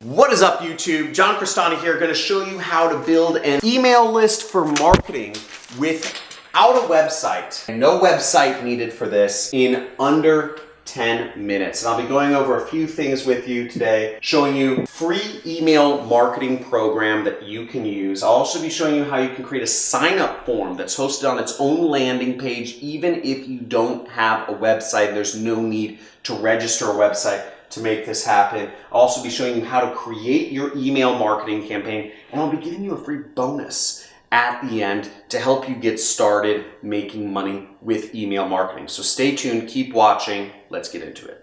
What is up, YouTube? John Cristani here, going to show you how to build an email list for marketing without a website. No website needed for this in under 10 minutes. And I'll be going over a few things with you today, showing you free email marketing program that you can use. I'll also be showing you how you can create a sign-up form that's hosted on its own landing page, even if you don't have a website. There's no need to register a website to make this happen. I'll also be showing you how to create your email marketing campaign, and I'll be giving you a free bonus at the end to help you get started making money with email marketing. So stay tuned, keep watching, let's get into it.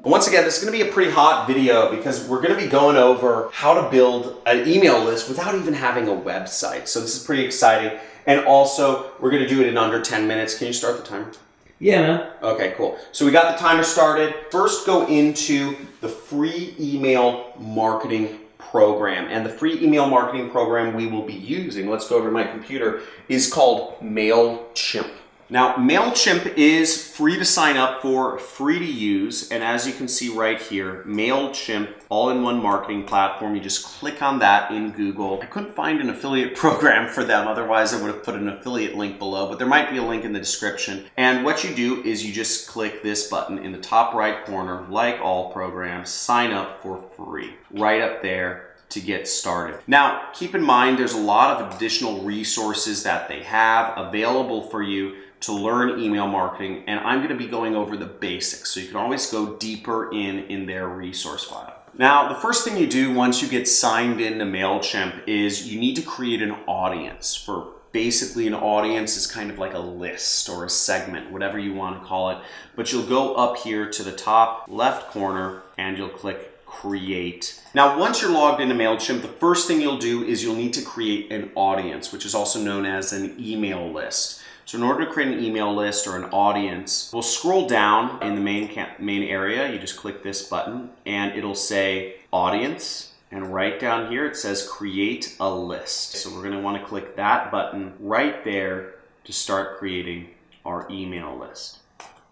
Once again, this is going to be a pretty hot video because we're going to be going over how to build an email list without even having a website. So this is pretty exciting. And also, we're going to do it in under 10 minutes. Can you start the timer? Yeah, man. Okay, cool. So we got the timer started. First, go into the free email marketing program. And the free email marketing program we will be using, let's go over to my computer, is called MailChimp. Now, MailChimp is free to sign up for, free to use, and as you can see right here, MailChimp, all-in-one marketing platform. You just click on that in Google. I couldn't find an affiliate program for them, otherwise I would have put an affiliate link below, but there might be a link in the description. And what you do is you just click this button in the top right corner, like all programs, sign up for free, right up there to get started. Now, keep in mind, there's a lot of additional resources that they have available for you to learn email marketing, and I'm going to be going over the basics, so you can always go deeper in their resource file. Now, the first thing you do once you get signed into MailChimp is you need to create an audience. For basically, an audience is kind of like a list or a segment, whatever you want to call it, but you'll go up here to the top left corner and you'll click Create. Now, once you're logged into MailChimp, the first thing you'll do is you'll need to create an audience, which is also known as an email list. So in order to create an email list or an audience, we'll scroll down in the main area. You just click this button and it'll say audience. And right down here, it says create a list. So we're going to want to click that button right there to start creating our email list.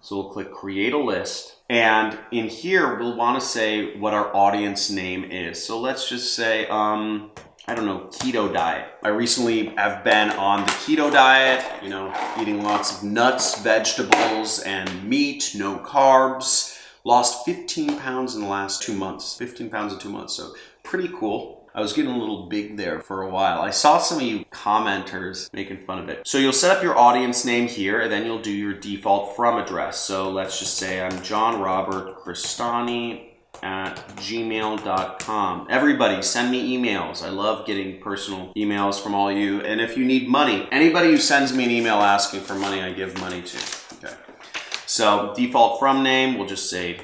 So we'll click create a list. And in here, we'll want to say what our audience name is. So let's just say, I don't know, keto diet. I recently have been on the keto diet, you know, eating lots of nuts, vegetables, and meat, no carbs. Lost 15 pounds in the last 2 months. 15 pounds in 2 months, so pretty cool. I was getting a little big there for a while. I saw some of you commenters making fun of it. So you'll set up your audience name here, and then you'll do your default from address. So let's just say I'm John Robert Cristani at gmail.com. Everybody send me emails. I love getting personal emails from all you. And if you need money, anybody who sends me an email asking for money, I give money to. Okay. So default from name, we'll just say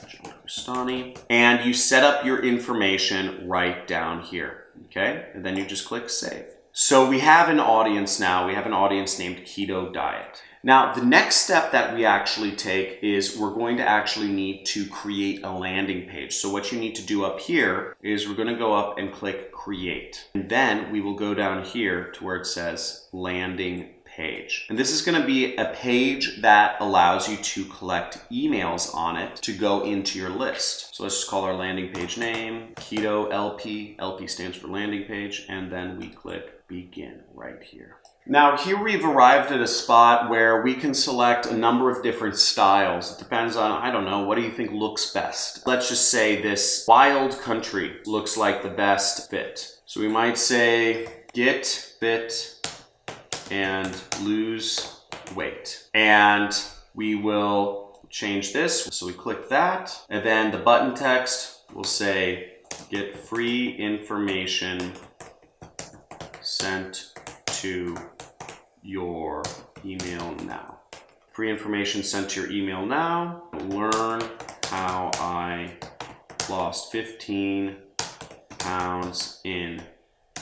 John Cristani. And you set up your information right down here. Okay. And then you just click save. So we have an audience now. We have an audience named Keto Diet. Now, the next step that we actually take is we're going to actually need to create a landing page. So what you need to do up here is we're going to go up and click create. And then we will go down here to where it says landing page. And this is going to be a page that allows you to collect emails on it to go into your list. So let's just call our landing page name Keto LP. LP stands for landing page. And then we click begin right here. Now here we've arrived at a spot where we can select a number of different styles. It depends on, I don't know, what do you think looks best? Let's just say this wild country looks like the best fit. So we might say get fit and lose weight. And we will change this. So we click that, and then the button text will say get free information sent to your email now. Free information sent to your email now. Learn how I lost 15 pounds in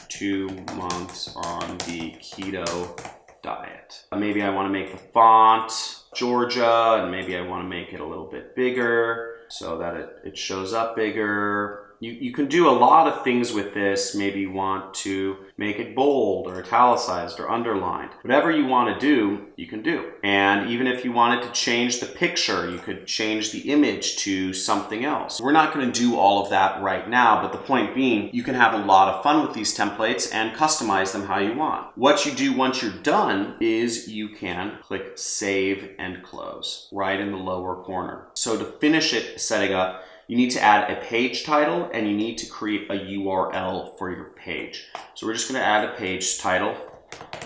2 months on the keto diet. Maybe I want to make the font Georgia, and maybe I want to make it a little bit bigger so that it shows up bigger. You can do a lot of things with this. Maybe you want to make it bold or italicized or underlined. Whatever you want to do, you can do. And even if you wanted to change the picture, you could change the image to something else. We're not going to do all of that right now, but the point being, you can have a lot of fun with these templates and customize them how you want. What you do once you're done is you can click Save and Close right in the lower corner. So to finish it setting up, you need to add a page title and you need to create a URL for your page. So we're just going to add a page title,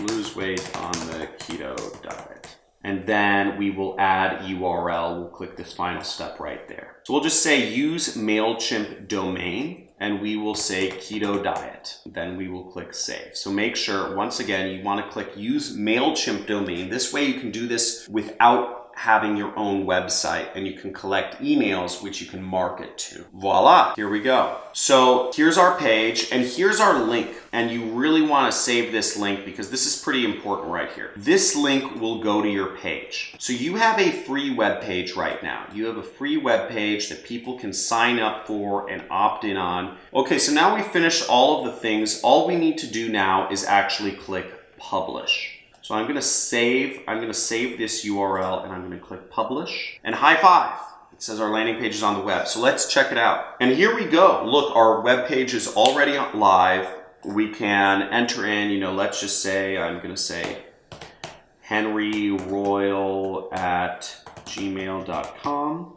Lose Weight on the Keto Diet. And then we will add URL. We'll click this final step right there. So we'll just say use MailChimp domain and we will say Keto Diet. Then we will click Save. So make sure, once again, you want to click use MailChimp domain. This way you can do this without having your own website and you can collect emails which you can market to. Voila, here we go. So here's our page and here's our link, and you really want to save this link because this is pretty important right here. This link will go to your page. So you have a free web page right now. You have a free web page that people can sign up for and opt in on. Okay, so now we finished all of the things. All we need to do now is actually click Publish. So I'm going to save this URL and I'm going to click Publish and high five. It says our landing page is on the web. So let's check it out. And here we go. Look, our web page is already live. We can enter in, let's just say, I'm going to say henryroyal@gmail.com.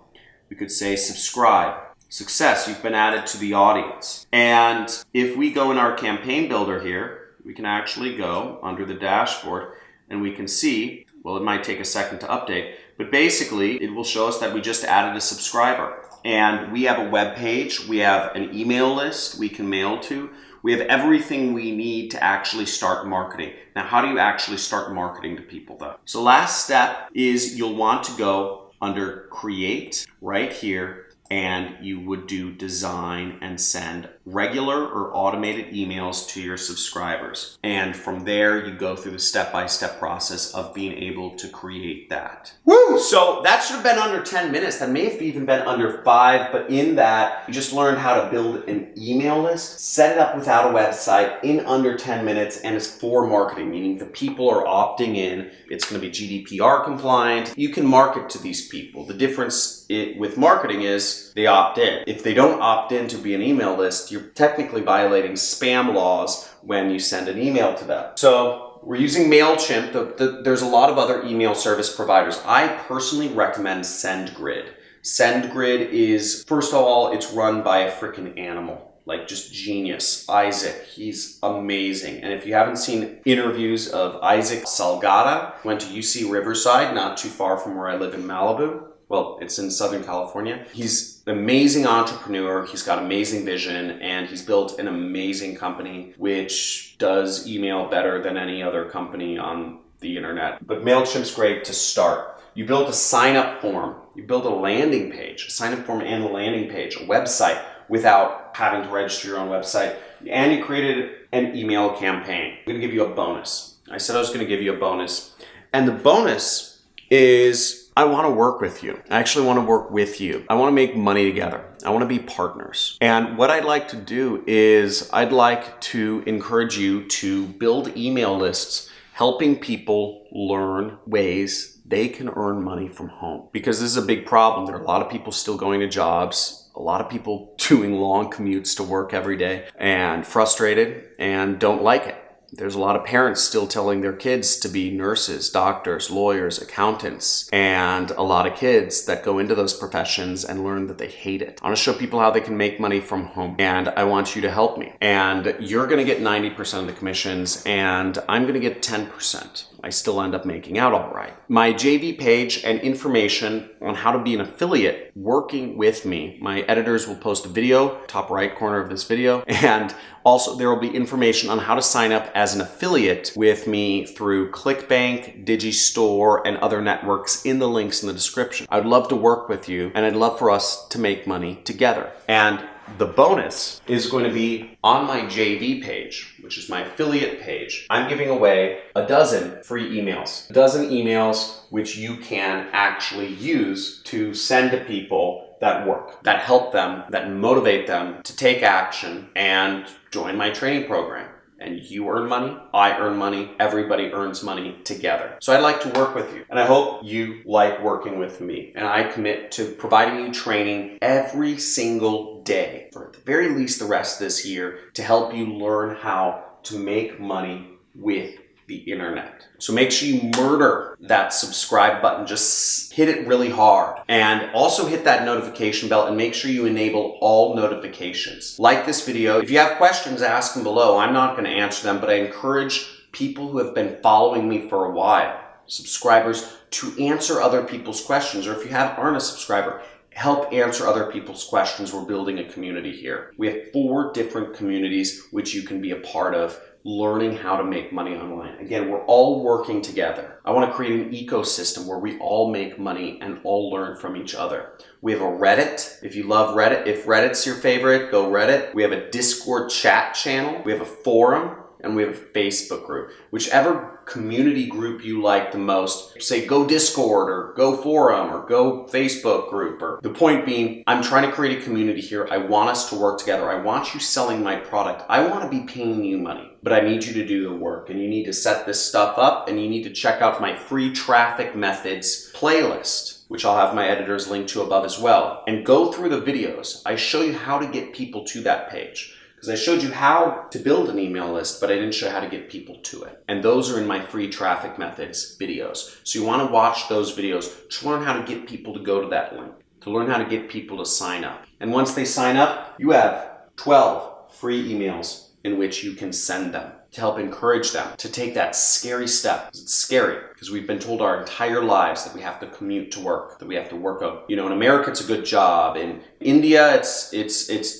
We could say subscribe. Success, you've been added to the audience. And if we go in our campaign builder here, we can actually go under the dashboard and we can see, well, it might take a second to update, but basically it will show us that we just added a subscriber. And we have a web page, we have an email list we can mail to, we have everything we need to actually start marketing. Now, how do you actually start marketing to people though? So last step is you'll want to go under Create right here, and you would do design and send regular or automated emails to your subscribers. And from there, you go through the step-by-step process of being able to create that. Woo! So that should have been under 10 minutes. That may have even been under 5, but in that, you just learned how to build an email list, set it up without a website in under 10 minutes, and it's for marketing, meaning the people are opting in. It's going to be GDPR compliant. You can market to these people. The difference with marketing is they opt in. If they don't opt in to be an email list, you're technically violating spam laws when you send an email to them. So we're using MailChimp. There's a lot of other email service providers. I personally recommend SendGrid. SendGrid is, first of all, it's run by a freaking animal. Like just genius. Isaac, he's amazing. And if you haven't seen interviews of Isaac Salgado, went to UC Riverside, not too far from where I live in Malibu. Well, it's in Southern California. He's an amazing entrepreneur. He's got amazing vision, and he's built an amazing company which does email better than any other company on the internet. But MailChimp's great to start. You build a sign-up form. You build a landing page, a sign-up form and a landing page, a website without having to register your own website. And you created an email campaign. I'm going to give you a bonus. I said I was going to give you a bonus. And the bonus is I want to work with you. I actually want to work with you. I want to make money together. I want to be partners. And what I'd like to do is I'd like to encourage you to build email lists, helping people learn ways they can earn money from home. Because this is a big problem. There are a lot of people still going to jobs, a lot of people doing long commutes to work every day and frustrated and don't like it. There's a lot of parents still telling their kids to be nurses, doctors, lawyers, accountants, and a lot of kids that go into those professions and learn that they hate it. I want to show people how they can make money from home, and I want you to help me. And you're going to get 90% of the commissions, and I'm going to get 10%. I still end up making out all right. My JV page and information on how to be an affiliate working with me. My editors will post a video, top right corner of this video, and also there will be information on how to sign up as an affiliate with me through ClickBank, Digistore, and other networks in the links in the description. I'd love to work with you, and I'd love for us to make money together. And The bonus is going to be on my JV page, which is my affiliate page. I'm giving away a dozen free emails. A dozen emails which you can actually use to send to people that work, that help them, that motivate them to take action and join my training program. And you earn money, I earn money, everybody earns money together. So I'd like to work with you, and I hope you like working with me. And I commit to providing you training every single day, for at the very least the rest of this year, to help you learn how to make money with the internet. So make sure you murder that subscribe button. Just hit it really hard. And also hit that notification bell and make sure you enable all notifications. Like this video. If you have questions, ask them below. I'm not going to answer them, but I encourage people who have been following me for a while, subscribers, to answer other people's questions. Or if you aren't a subscriber, help answer other people's questions. We're building a community here. We have 4 different communities which you can be a part of, learning how to make money online. Again, we're all working together. I want to create an ecosystem where we all make money and all learn from each other. We have a Reddit. If you love Reddit, if Reddit's your favorite, go Reddit. We have a Discord chat channel. We have a forum. And we have a Facebook group. Whichever community group you like the most, say go Discord or go forum or go Facebook group. Or the point being, I'm trying to create a community here. I want us to work together. I want you selling my product. I want to be paying you money, but I need you to do the work, and you need to set this stuff up, and you need to check out my free traffic methods playlist, which I'll have my editors link to above as well, and go through the videos. I show you how to get people to that page. Because I showed you how to build an email list, but I didn't show how to get people to it. And those are in my free traffic methods videos. So you want to watch those videos to learn how to get people to go to that link, to learn how to get people to sign up. And once they sign up, you have 12 free emails in which you can send them to help encourage them to take that scary step. It's scary because we've been told our entire lives that we have to commute to work, that we have to work out. You know, in America, it's a good job. In India, it's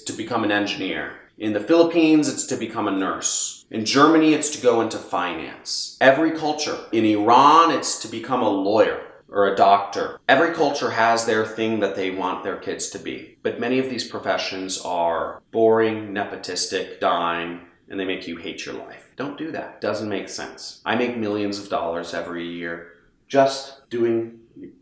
to become an engineer. In the Philippines, it's to become a nurse. In Germany, it's to go into finance. Every culture. In Iran, it's to become a lawyer or a doctor. Every culture has their thing that they want their kids to be. But many of these professions are boring, nepotistic, dime, and they make you hate your life. Don't do that. It doesn't make sense. I make millions of dollars every year just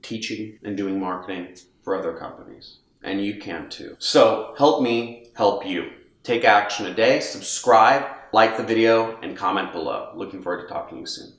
teaching and doing marketing for other companies. And you can too. So help me help you. Take action today, subscribe, like the video, and comment below. Looking forward to talking to you soon.